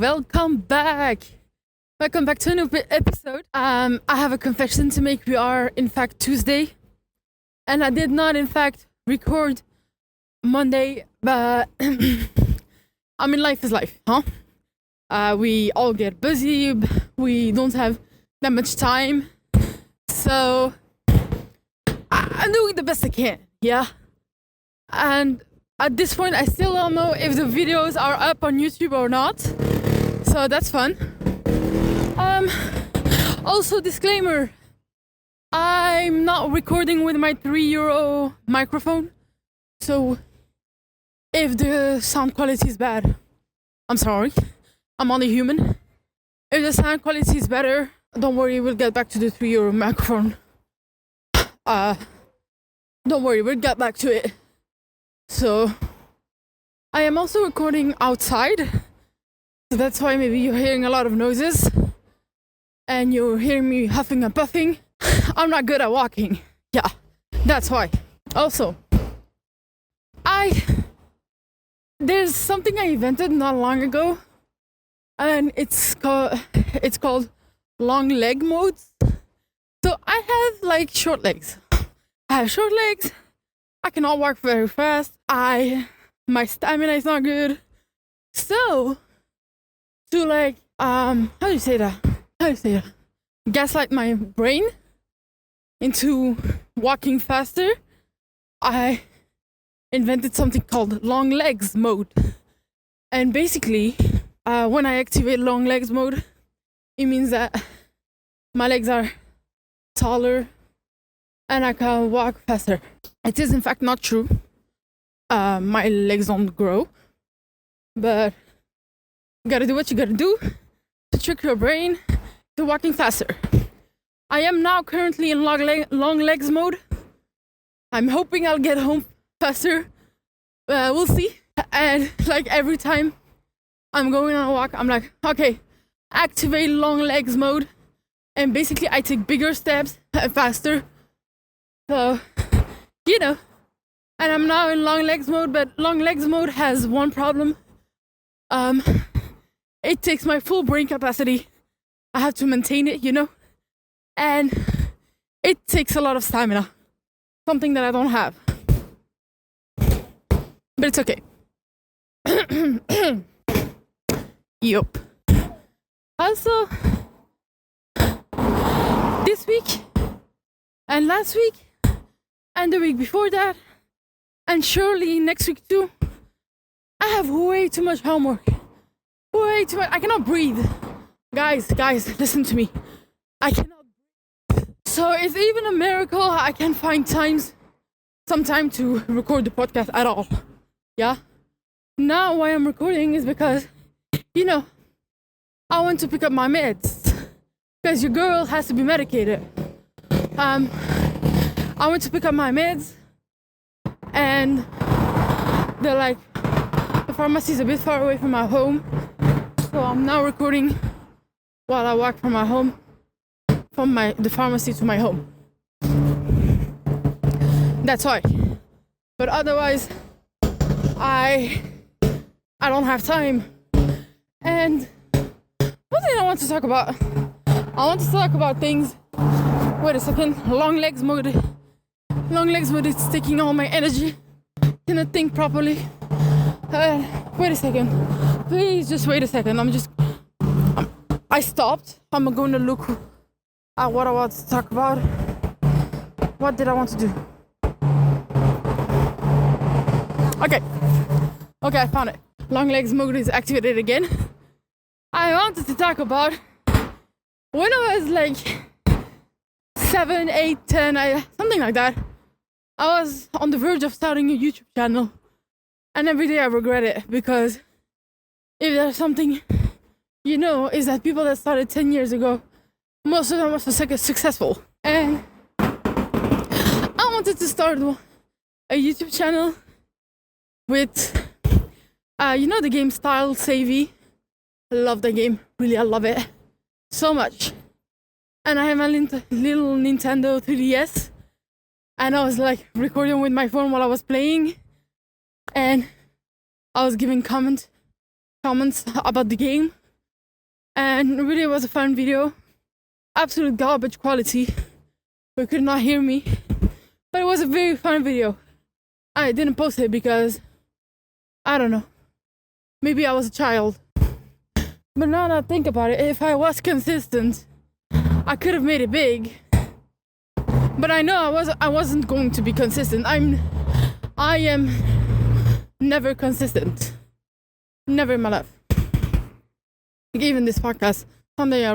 welcome back. Welcome back to a new episode. I have a confession to make. We are in fact Tuesday, and I did not in fact record Monday, but I mean life is life, huh? We all get busy. We don't have that much time, so I'm doing the best I can. Yeah, and at this point, I still don't know if the videos are up on YouTube or not, so that's fun. Also, disclaimer, I'm not recording with my €3 microphone, so if the sound quality is bad, I'm sorry, I'm only human. If the sound quality is better, don't worry, we'll get back to the €3 microphone. Don't worry, we'll get back to it. So, I am also recording outside, so that's why maybe you're hearing a lot of noises and you're hearing me huffing and puffing. I'm not good at walking. Yeah, that's why. Also, there's something I invented not long ago, and it's called long leg modes. So I have like short legs. I have short legs. I cannot walk very fast. My stamina is not good. So, to like, how do you say that? Gaslight my brain into walking faster, I invented something called long legs mode. And basically, when I activate long legs mode, it means that my legs are taller and I can walk faster. It is in fact not true. My legs don't grow, but you gotta do what you gotta do to trick your brain to walking faster. I am now currently in long legs mode. I'm hoping I'll get home faster. We'll see. And like every time I'm going on a walk, I'm like, okay, activate long legs mode. And basically I take bigger steps faster. So, you know, and I'm now in long legs mode, but long legs mode has one problem. It takes my full brain capacity. I have to maintain it, you know, and it takes a lot of stamina, something that I don't have, but it's okay. Yup. Also, this week and last week and the week before that, and surely next week too, I have way too much homework. Way too much. I cannot breathe. Guys, listen to me. I cannot breathe. So it's even a miracle I can find some time to record the podcast at all. Yeah? Now why I'm recording is because, you know, I want to pick up my meds. Because your girl has to be medicated. I went to pick up my meds, and they're like, the pharmacy is a bit far away from my home, so I'm now recording while I walk from my home, from the pharmacy to my home. That's why. But otherwise, I don't have time. And what thing I want to talk about? I want to talk about things. Wait a second. Long legs mode is taking all my energy. Cannot think properly. Wait a second. Please just wait a second. I stopped. I'm going to look at what I want to talk about. What did I want to do? Okay, I found it. Long legs mode is activated again. I wanted to talk about when I was like 7, 8, 10, something like that. I was on the verge of starting a YouTube channel, and every day I regret it, because if there's something, you know, is that people that started 10 years ago, most of them were successful. And I wanted to start a YouTube channel with, you know, the game Style Savvy. I love the game. Really, I love it so much. And I have a little Nintendo 3DS. And I was like recording with my phone while I was playing. And I was giving comments about the game. and really it was a fun video. Absolute garbage quality. You could not hear me, but it was a very fun video. I didn't post it because I don't know. Maybe I was a child. But now that I think about it, if I was consistent, I could have made it big. But I know I wasn't going to be consistent. I am never consistent. Never in my life. Like even this podcast. Someday I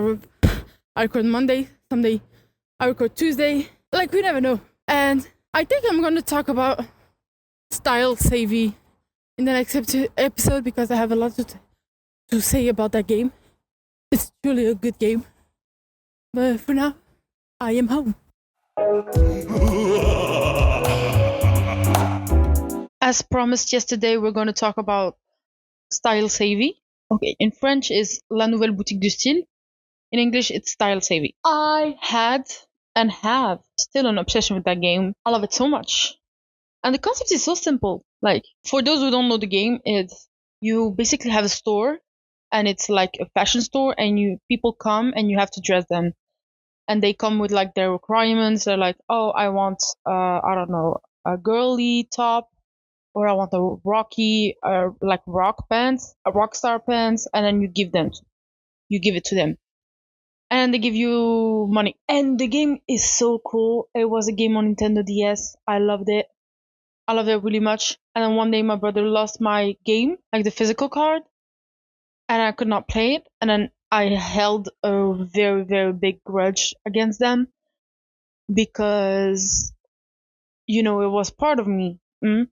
record Monday, someday I record Tuesday. Like we never know. And I think I'm gonna talk about style savvy in the next episode because I have a lot to say about that game. It's truly a good game. But for now, I am home. As promised yesterday, we're going to talk about style savvy. Okay, in French is La Nouvelle Boutique du Style. In English, it's style savvy. I had and have still an obsession with that game. I love it so much. And the concept is so simple. Like, for those who don't know the game, it's you basically have a store and it's like a fashion store and people come and you have to dress them. And they come with like their requirements. They're like, oh, I want, I don't know, a girly top, or I want a rocky, like rock pants, a rock star pants, and then you give it to them. And they give you money. And the game is so cool. It was a game on Nintendo DS. I loved it. I loved it really much. And then one day my brother lost my game, like the physical card, and I could not play it. And then I held a very, very big grudge against them because, it was part of me.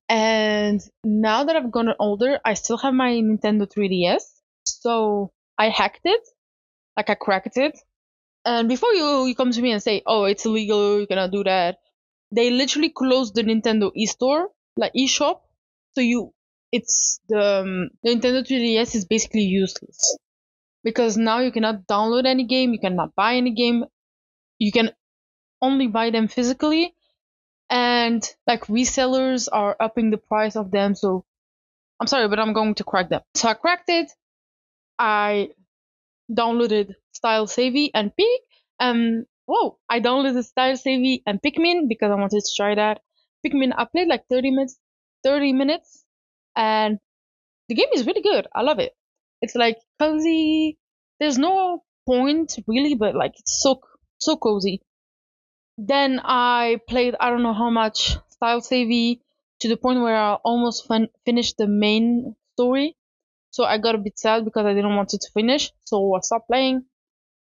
And now that I've gotten older, I still have my Nintendo 3DS. So I hacked it, like I cracked it. And before you come to me and say, oh, it's illegal, you cannot do that, they literally closed the Nintendo eStore, like eShop. So it's the Nintendo 3DS is basically useless. Because now you cannot download any game, you cannot buy any game, you can only buy them physically. And like resellers are upping the price of them, so I'm sorry, but I'm going to crack them. So I cracked it. I downloaded Style Savvy and I downloaded Style Savvy and Pikmin because I wanted to try that. Pikmin, I played like 30 minutes, and the game is really good. I love it. It's like cozy. There's no point really, but like it's so cozy. Then I played I don't know how much Style Savvy to the point where I almost finished the main story. So I got a bit sad because I didn't want it to finish. So I stopped playing.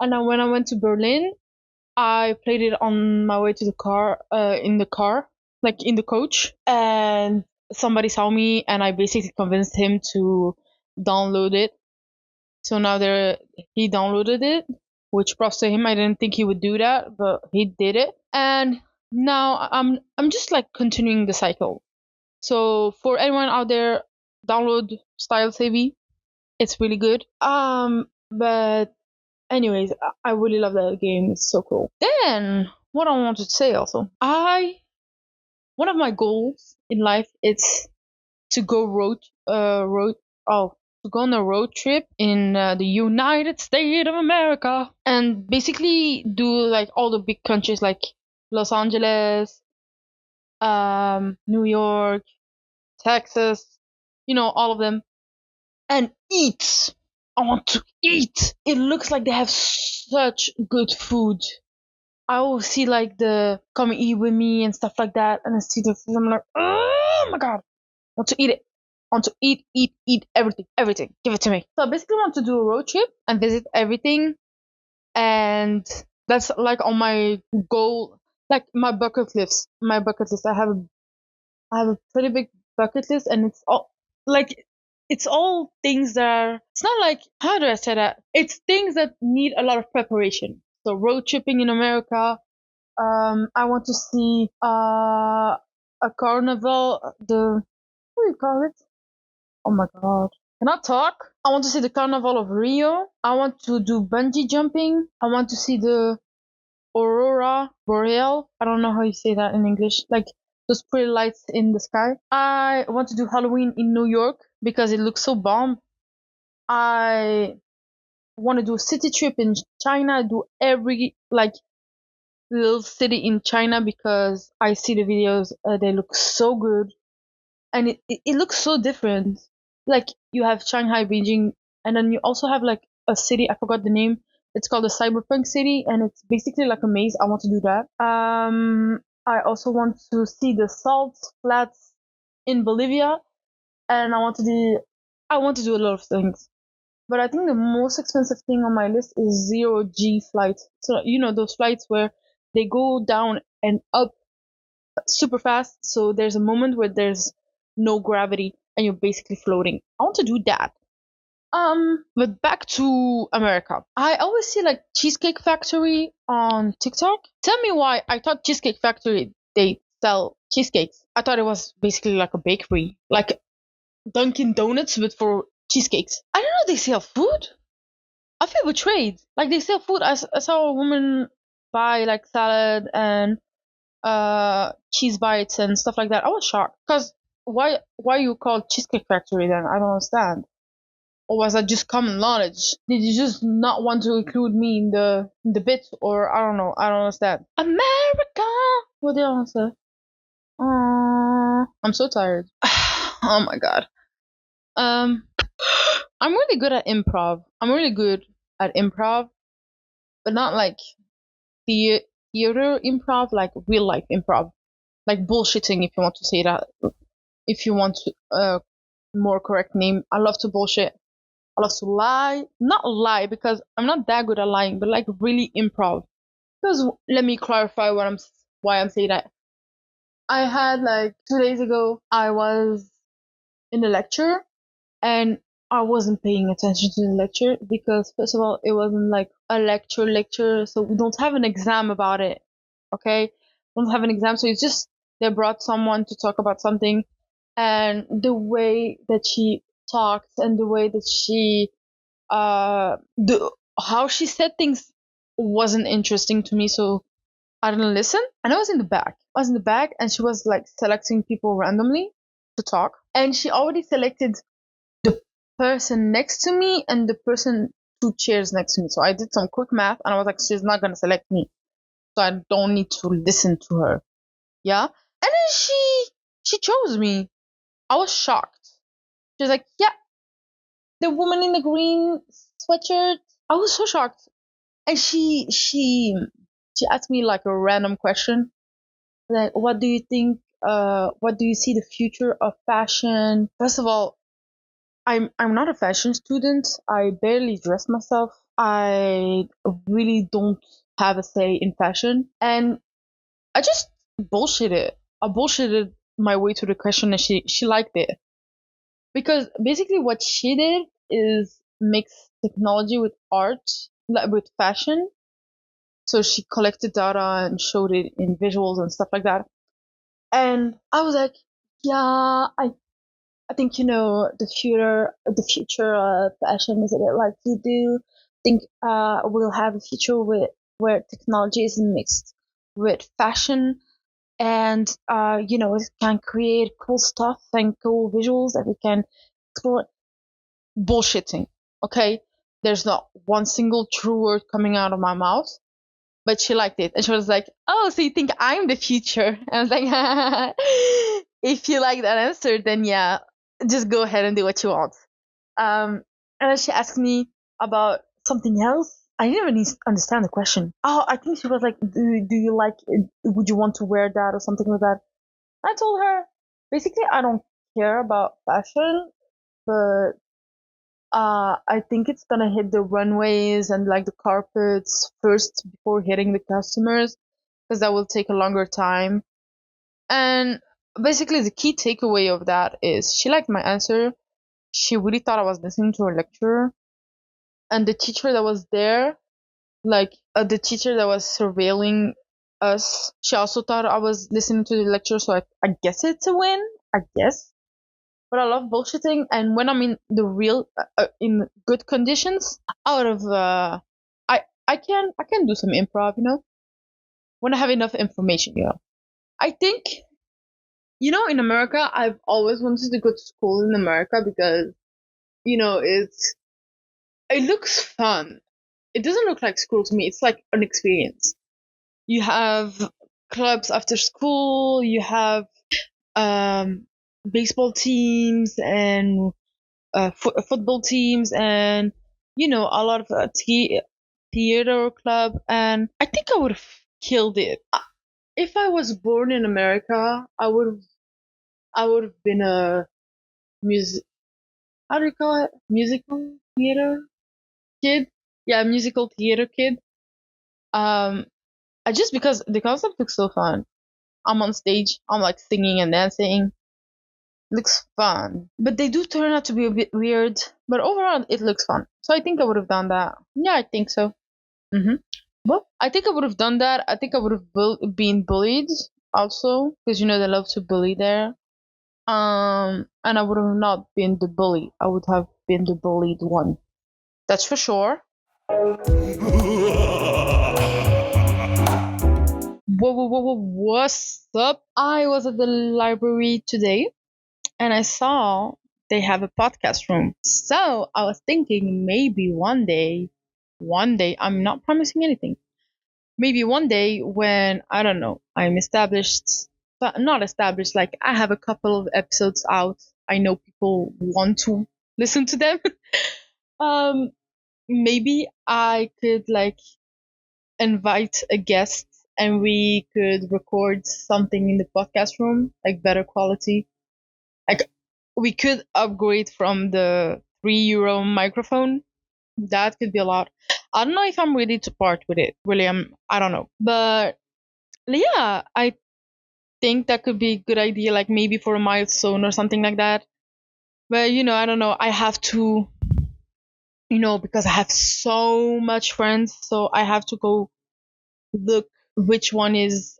And then when I went to Berlin, I played it on my way to the car, like in the coach. And somebody saw me and I basically convinced him to download it. So now he downloaded it, which props to him. I didn't think he would do that, but he did it. And now I'm just like continuing the cycle. So for anyone out there, download Style Savvy. It's really good. But anyways, I really love that game. It's so cool. Then what I wanted to say also, one of my goals in life is to go to go on a road trip in the United States of America and basically do like all the big countries like Los Angeles, New York, Texas, all of them, and eat. I want to eat. It looks like they have such good food. I always see like the come eat with me and stuff like that, and I see the food. I'm like, oh my god, I want to eat it. I want to eat everything. Give it to me. So I basically want to do a road trip and visit everything, and that's like on my goal, like my bucket list. I have a pretty big bucket list, and it's all things that are. It's not like, how do I say that? It's things that need a lot of preparation. So road tripping in America. I want to see a carnival. What do you call it? Oh my god. Can I talk? I want to see the Carnival of Rio. I want to do bungee jumping. I want to see the Aurora Boreal. I don't know how you say that in English. Like those pretty lights in the sky. I want to do Halloween in New York because it looks so bomb. I want to do a city trip in China, do every like little city in China because I see the videos. They look so good, and it looks so different. Like you have Shanghai, Beijing, and then you also have like a city. I forgot the name. It's called the Cyberpunk City, and it's basically like a maze. I want to do that. I also want to see the salt flats in Bolivia, and I want to do a lot of things. But I think the most expensive thing on my list is zero G flight. So you know those flights where they go down and up super fast. So there's a moment where there's no gravity and you're basically floating. I want to do that. But back to America. I always see like Cheesecake Factory on TikTok. Tell me why I thought Cheesecake Factory they sell cheesecakes. I thought it was basically like a bakery, like Dunkin' Donuts, but for cheesecakes. I don't know. They sell food. I feel betrayed. Like they sell food. I saw a woman buy like salad and cheese bites and stuff like that. I was shocked because why you call Cheesecake Factory then? I don't understand. Or was that just common knowledge? Did you just not want to include me in the bit, or I don't know? I don't understand. America. What did I want to say? I'm so tired. Oh my god. Um, I'm really good at improv. I'm really good at improv, but not like the theater improv, like real life improv, like bullshitting. If you want to say that, if you want to, more correct name. I love to bullshit. I love to lie, not lie because I'm not that good at lying, but like really improv. Because let me clarify why I'm saying that. I had like 2 days ago, I was in a lecture and I wasn't paying attention to the lecture because first of all, it wasn't like a lecture, so we don't have an exam about it. Okay, we don't have an exam, so it's just they brought someone to talk about something, and the way that she talked and the way that she the how she said things wasn't interesting to me, so I didn't listen. And I was in the back. I was in the back, and she was like selecting people randomly to talk, and she already selected the person next to me and the person 2 chairs next to me. So I did some quick math and I was like, she's not gonna select me. So I don't need to listen to her. Yeah? And then she chose me. I was shocked. She was like, yeah, the woman in the green sweatshirt. I was so shocked. And she asked me like a random question. Like, what do you think what do you see the future of fashion? First of all, I'm not a fashion student. I barely dress myself. I really don't have a say in fashion, and I just bullshitted. I bullshitted my way to the question, and she liked it because basically what she did is mix technology with art, like with fashion. So she collected data and showed it in visuals and stuff like that. And I was like, yeah, I think the future of fashion is a bit like you do. I think we'll have a future where technology is mixed with fashion, and it can create cool stuff and cool visuals that we can explore. Bullshitting, okay? There's not one single true word coming out of my mouth, but she liked it, and she was like, "Oh, so you think I'm the future?" And I was like, "If you like that answer, then yeah, just go ahead and do what you want." And then she asked me about something else. I didn't really understand the question. Oh, I think she was like, "Do you like it? Would you want to wear that or something like that?" I told her, basically, I don't care about fashion, but I think it's gonna hit the runways and like the carpets first before hitting the customers, because that will take a longer time. And basically, the key takeaway of that is she liked my answer. She really thought I was listening to her lecture, and the teacher that was there, like the teacher that was surveilling us, she also thought I was listening to the lecture. So I guess it's a win. I guess. But I love bullshitting, and when I'm in the real, in good conditions, out of I can do some improv, when I have enough information. I think in America, I've always wanted to go to school in America because it's it looks fun. It doesn't look like school to me. It's like an experience. You have clubs after school. You have um, baseball teams and football teams, and a lot of theater club. And I think I would have killed it. If I was born in America, I would have been a music. How do you call it? Musical theater kid. Yeah, musical theater kid. Um, just because the concept looks so fun. I'm on stage. I'm like singing and dancing. Looks fun, but they do turn out to be a bit weird. But overall, it looks fun. So I think I would have done that. Yeah, I think so. hmm Well, I think I would have done that. I think I would have been bullied also because they love to bully there. And I would have not been the bully. I would have been the bullied one. That's for sure. Whoa, whoa, whoa, whoa, what's up? I was at the library today and I saw they have a podcast room. So I was thinking maybe one day, I'm not promising anything. Maybe one day when, I don't know, I'm established, but not established, like I have a couple of episodes out. I know people want to listen to them. um, maybe I could like invite a guest and we could record something in the podcast room, like better quality. Like we could upgrade from the €3 microphone. That could be a lot. I don't know if I'm ready to part with it. Really, I don't know. But yeah, I think that could be a good idea, like maybe for a milestone or something like that. But I don't know. I have to, because I have so much friends, so I have to go look which one is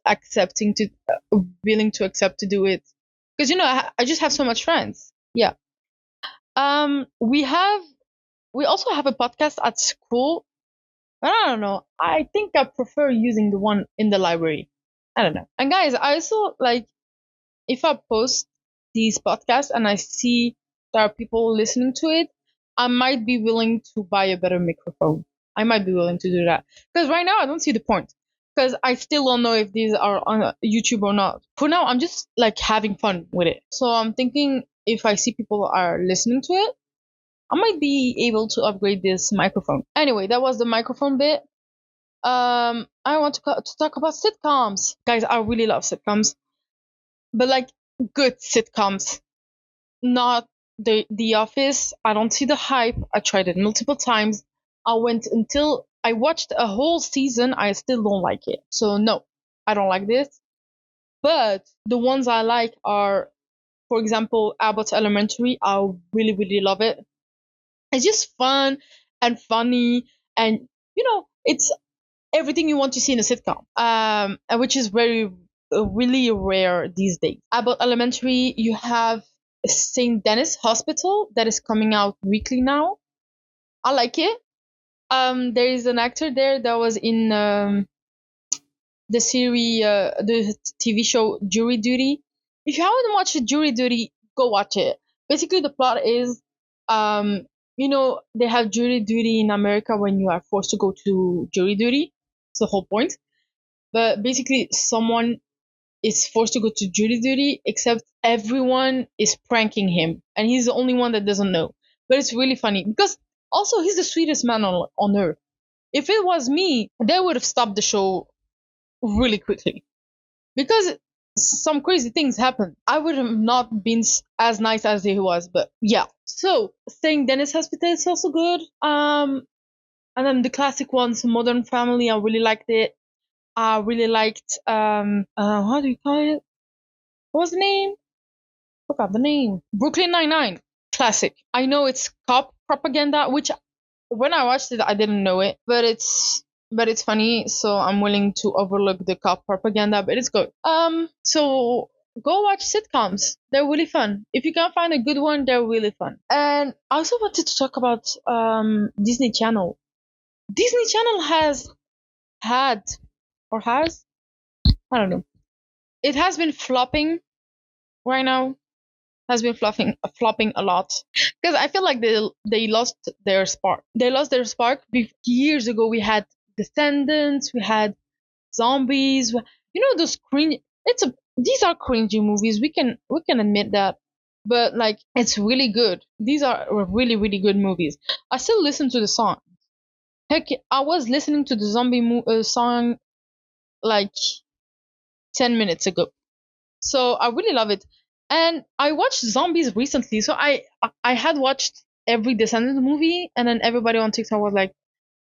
willing to accept to do it. Because I just have so much friends. Yeah. We also have a podcast at school. But I don't know. I think I prefer using the one in the library. I don't know. And guys, I also like if I post these podcasts and I see there are people listening to it, I might be willing to buy a better microphone. I might be willing to do that. Because right now I don't see the point. Because I still don't know if these are on YouTube or not. For now, I'm just like having fun with it. So I'm thinking if I see people are listening to it, I might be able to upgrade this microphone. Anyway, that was the microphone bit. I want to talk about sitcoms. Guys, I really love sitcoms. But like good sitcoms, not the Office. I don't see the hype. I tried it multiple times. I went until I watched a whole season. I still don't like it. So no, I don't like this. But the ones I like are, for example, Abbott Elementary. I really, really love it. It's just fun and funny, and it's everything you want to see in a sitcom, and which is very really rare these days. About Elementary, you have St. Denis Hospital that is coming out weekly now. I like it. There is an actor there that was in the series, the TV show Jury Duty. If you haven't watched Jury Duty, go watch it. Basically, the plot is, they have jury duty in America when you are forced to go to jury duty. It's the whole point. But basically, someone is forced to go to jury duty, except everyone is pranking him, and he's the only one that doesn't know. But it's really funny because also he's the sweetest man on earth. If it was me, they would have stopped the show really quickly because some crazy things happen. I would have not been as nice as he was, but yeah. So St. Denis Hospital is also good. And then the classic ones, Modern Family, I really liked it. I really liked how do you call it? What was the name? Forgot the name. Brooklyn Nine-Nine. Classic. I know it's cop propaganda, which when I watched it I didn't know it, but it's funny, so I'm willing to overlook the cop propaganda, but it's good. So go watch sitcoms. They're really fun. If you can find a good one, they're really fun. And I also wanted to talk about Disney Channel. Disney Channel had or has, I don't know. It has been flopping right now. has been flopping a lot because I feel like they lost their spark. They lost their spark. Years ago, we had Descendants, we had Zombies. You know those cringe. These are cringy movies. We can admit that, but like it's really good. These are really good movies. I still listen to the song. Heck, I was listening to the song like 10 minutes ago. So I really love it. And I watched Zombies recently. So I had watched every Descendants movie, and then everybody on TikTok was like,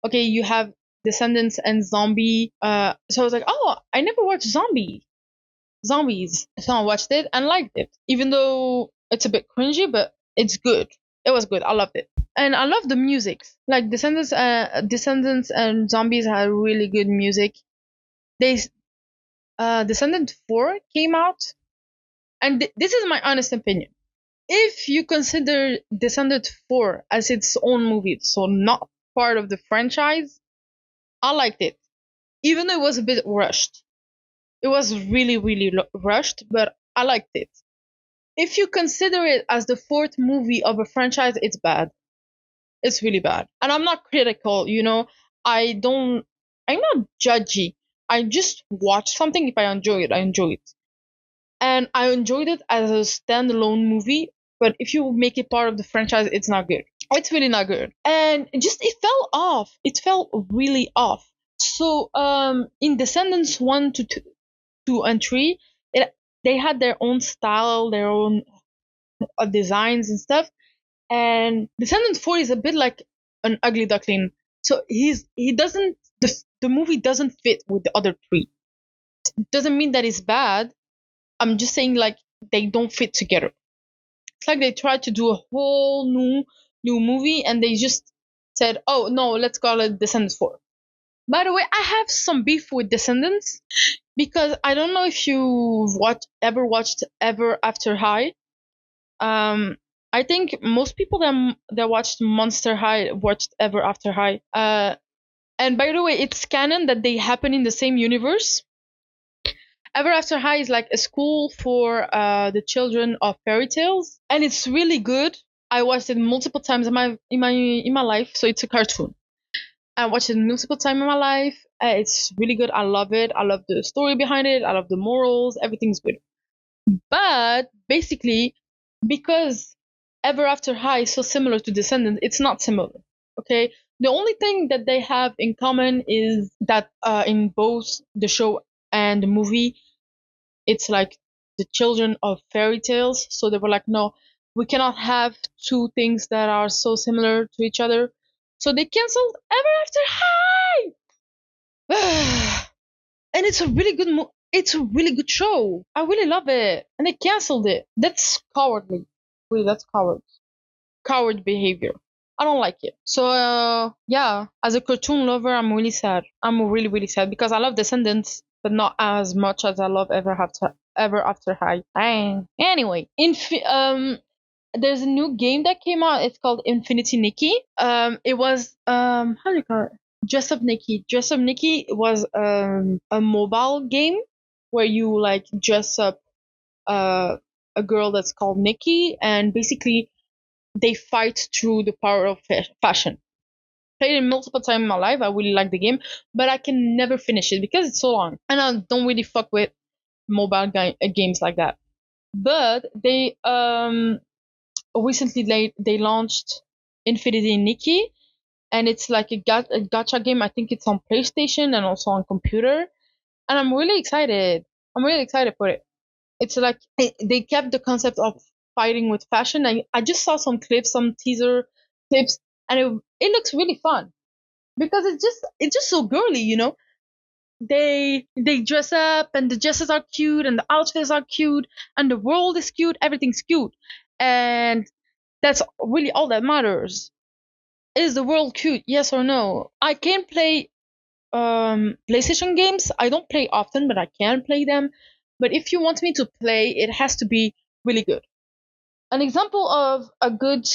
"Okay, you have Descendants and Zombie." So I was like, "Oh, I never watched Zombies." So I watched it and liked it, even though it's a bit cringy, but it's good. It was good. I loved it, and I love the music. Like Descendants and Zombies had really good music. They Descendant 4 came out, and this is my honest opinion. If you consider Descendant 4 as its own movie, so not part of the franchise, I liked it. Even though it was a bit rushed. It was really rushed, but I liked it. If you consider it as the fourth movie of a franchise, it's bad. It's really bad. And I'm not critical, I'm not judgy. I just watch something. If I enjoy it, I enjoy it. And I enjoyed it as a standalone movie. But if you make it part of the franchise, it's not good. It's really not good. And it fell off. It fell really off. So in Descendants 1 to 2 and 3, they had their own style, their own designs and stuff. And Descendants 4 is a bit like an ugly duckling. So he doesn't the movie doesn't fit with the other three. Doesn't mean that it's bad. I'm just saying like they don't fit together. It's like they tried to do a whole new movie and they just said, "Oh no, let's call it Descendants 4." By the way, I have some beef with Descendants because I don't know if you've ever watched Ever After High. I think most people that watched Monster High watched Ever After High. And by the way, it's canon that they happen in the same universe. Ever After High is like a school for the children of fairy tales, and it's really good. I watched it multiple times in my life, so it's a cartoon. I watched it multiple times in my life. It's really good. I love it. I love the story behind it. I love the morals. Everything's good. But basically, because Ever After High is so similar to Descendants, it's not similar. Okay? The only thing that they have in common is that in both the show and the movie, it's like the children of fairy tales. So they were like, no, we cannot have two things that are so similar to each other. So they canceled Ever After High! And it's a really good it's a really good show. I really love it. And they canceled it. That's cowardly. Really, that's coward behavior. I don't like it. So yeah, as a cartoon lover, I'm really sad. I'm really sad because I love Descendants, but not as much as I love Ever After High. Dang. Anyway, there's a new game that came out. It's called Infinity Nikki. It was how do you call it? Dress Up Nikki. Dress Up Nikki was a mobile game where you like dress up a girl that's called Nikki, and basically they fight through the power of fashion. Played it multiple times in my life. I really like the game, but I can never finish it because it's so long, and I don't really fuck with mobile games like that. But they recently they launched Infinity Nikki, and it's like a gacha game. I think it's on PlayStation and also on computer, and I'm really excited. I'm really excited for it. It's like they kept the concept of fighting with fashion. I just saw some clips, some teaser clips, and it looks really fun because it's just so girly, They dress up and the dresses are cute and the outfits are cute and the world is cute. Everything's cute, and that's really all that matters. Is the world cute? Yes or no? I can play PlayStation games. I don't play often, but I can play them. But if you want me to play, it has to be really good. An example of a good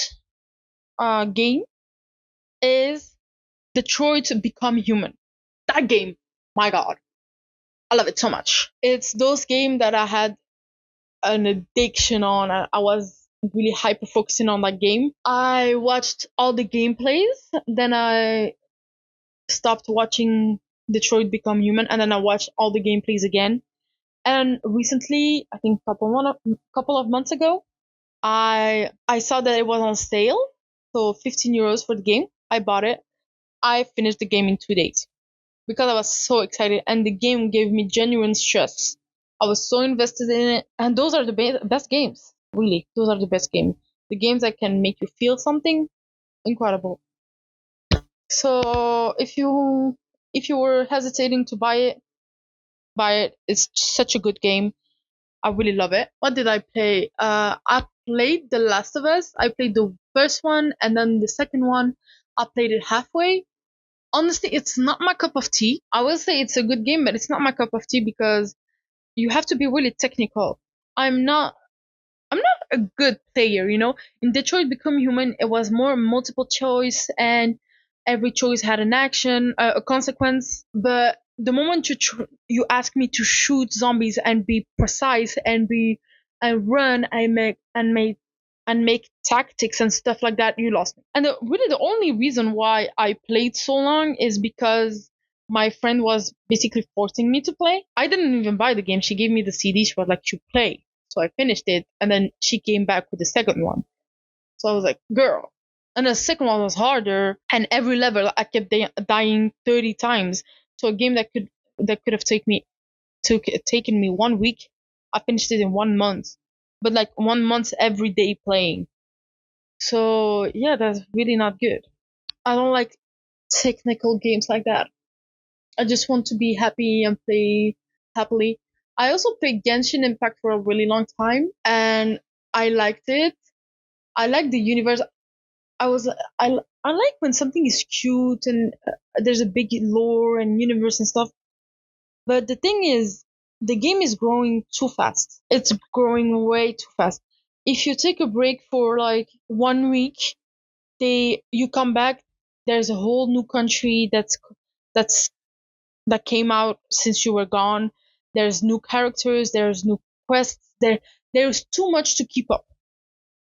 game is Detroit Become Human. That game, my god, I love it so much. It's those games that I had an addiction on. I was really hyper focusing on that game. I watched all the gameplays, then I stopped watching Detroit Become Human, and then I watched all the gameplays again. And recently, I think couple of months ago, I saw that it was on sale, so 15 euros for the game. I bought it. I finished the game in 2 days because I was so excited, and the game gave me genuine stress. I was so invested in it, and those are the best games. Really, those are the best games. The games that can make you feel something incredible. So if you were hesitating to buy it, buy it. It's such a good game. I really love it. What did I play? I played The Last of Us. I played the first one, and then the second one, I played it halfway. Honestly, it's not my cup of tea. I will say it's a good game, but it's not my cup of tea because you have to be really technical. I'm not I'm not a good player, you know. In Detroit Become Human, it was more multiple choice, and every choice had an action, a consequence. But the moment you ask me to shoot zombies and be precise and run and make tactics and stuff like that, you lost me. And really, the only reason why I played so long is because my friend was basically forcing me to play. I didn't even buy the game. She gave me the CD. She was like, "You play." So I finished it, and then she came back with the second one. So I was like, "Girl." And the second one was harder, and every level I kept dying 30 times. So a game that could have taken me 1 week, I finished it in 1 month. But like 1 month every day playing. So yeah, that's really not good. I don't like technical games like that. I just want to be happy and play happily. I also played Genshin Impact for a really long time, and I liked it. I like the universe. I like when something is cute and there's a big lore and universe and stuff. But the thing is, the game is growing too fast. It's growing way too fast. If you take a break for like 1 week, you come back. There's a whole new country that's that came out since you were gone. There's new characters, there's new quests, there's too much to keep up.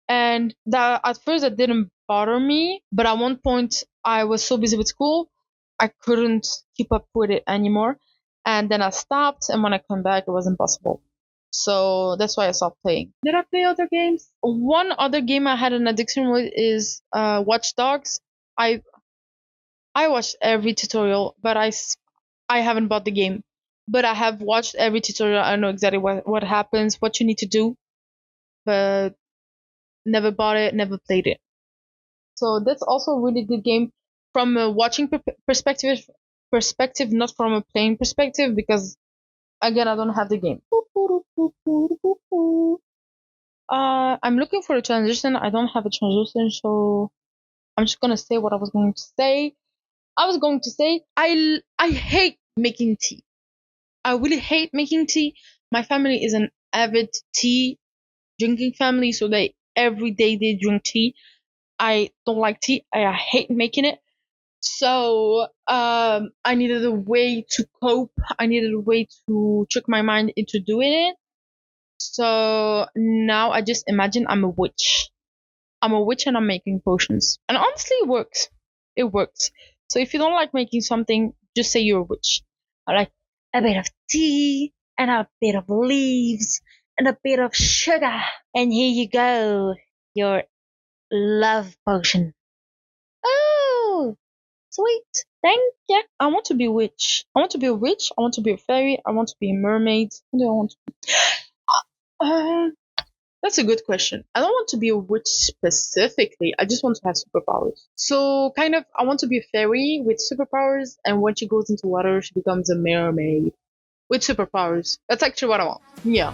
And that at first that didn't bother me, but at one point I was so busy with school, I couldn't keep up with it anymore. And then I stopped, and when I come back, it was impossible. So that's why I stopped playing. Did I play other games? One other game I had an addiction with is Watch Dogs. I I watched every tutorial, but I haven't bought the game, but I have watched every tutorial. I know exactly what happens, what you need to do, but never bought it, never played it. So that's also a really good game from a watching perspective, not from a playing perspective, because again, I don't have the game. I'm looking for a transition. I don't have a transition, so I'm just gonna say what I was going to say. I was going to say I hate making tea. I really hate making tea. My family is an avid tea drinking family, so they every day they drink tea. I don't like tea. I hate making it. So I needed a way to cope. I needed a way to trick my mind into doing it. So now I just imagine I'm a witch. I'm a witch and I'm making potions. And honestly, it works. It works. So if you don't like making something, just say you're a witch. I like a bit of tea and a bit of leaves and a bit of sugar. And here you go. Your love potion. Oh, sweet. Thank you. I want to be a witch. I want to be a witch. I want to be a fairy. I want to be a mermaid. What do I want to be? Uh, That's a good question. I don't want to be a witch specifically. I just want to have superpowers. So, kind of, I want to be a fairy with superpowers, and when she goes into water, she becomes a mermaid with superpowers. That's actually what I want. Yeah.